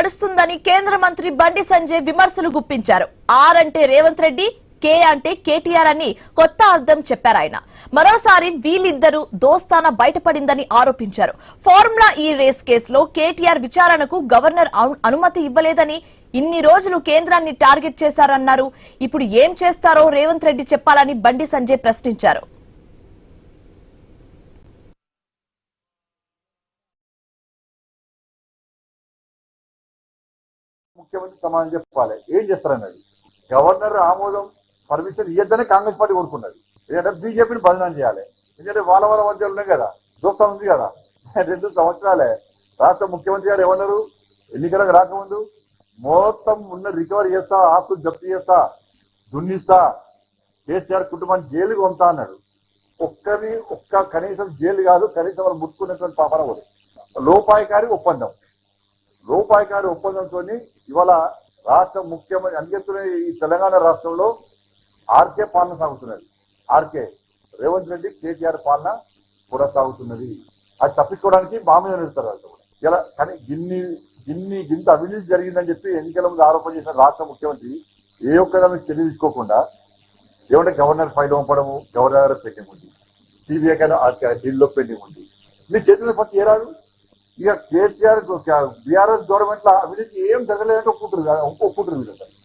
నడుస్తుందని కేంద్ర మంత్రి బండి సంజయ్ విమర్శలు గుప్పించారు. ఆర్ అంటే రేవంత్ రెడ్డి, కే అంటే కేటీఆర్ అని కొత్త అర్థం చెప్పారు ఆయన. మరోసారి వీళ్ళిద్దరూ దోస్తానా బయటపడిందని ఆరోపించారు. ఫార్ములా ఈ రేస్ కేసులో కేటీఆర్ విచారణకు గవర్నర్ అనుమతి ఇవ్వలేదని, ఇన్ని రోజులు కేంద్రాన్ని టార్గెట్ చేశారన్నారు. ఇప్పుడు ఏం చేస్తారో రేవంత్ రెడ్డి చెప్పాలని బండి సంజయ్ ప్రశ్నించారు. ముఖ్యమంత్రి సమాధానం చెప్పాలి. ఏం చేస్తారన్నది గవర్నర్ ఆమోదం పర్మిషన్ ఇవ్వద్దని కాంగ్రెస్ పార్టీ కోరుకున్నది. ఎందుకంటే బీజేపీని బదనాం చేయాలి. ఎందుకంటే వాళ్ళ మధ్యలో ఉన్నాయి కదా, దోస్తం ఉంది కదా. 2 సంవత్సరాలే రాష్ట్ర ముఖ్యమంత్రి గారు ఏమన్నారు, ఎన్నికలకు రాకముందు మొత్తం ఉన్న రికవరీ చేస్తా, ఆస్తులు జప్తు చేస్తా, దున్నిస్తా, కేసీఆర్ కుటుంబాన్ని జైలుకి పంపుతా అన్నాడు. కనీసం జైలు కాదు, కనీసం వాళ్ళు ముట్టుకున్నటువంటి పాపన కూడా. లోపాయకారి ఒప్పందంతో ఇవాళ రాష్ట్ర ముఖ్యమంత్రి అందిస్తున్న ఈ తెలంగాణ రాష్ట్రంలో ఆర్కే పాలన సాగుతున్నది. ఆర్కే రేవంత్ రెడ్డి కేటీఆర్ పాలన కూడా సాగుతున్నది. అది తప్పించుకోవడానికి మా మీద నిలుస్తారు ఇలా. కానీ గింత అవినీతి జరిగిందని చెప్పి ఎన్నికల ముందు ఆరోపణ చేసిన రాష్ట్ర ముఖ్యమంత్రి ఏ ఒక్కదాన్ని చర్య తీసుకోకుండా ఏమంటే గవర్నర్ ఫైల్ పంపడము, గవర్నర్ పెండింగ్ ఉంది, సిబిఐ ఢిల్లీలో పెండింగ్ ఉంది. మీ చేతుల పని చేయరాదు. ఇక కేసీఆర్ బీఆర్ఎస్ గవర్నమెంట్ లో అవినీతి ఏం జరగలేదంటే ఒప్పుకుంటారు కదా.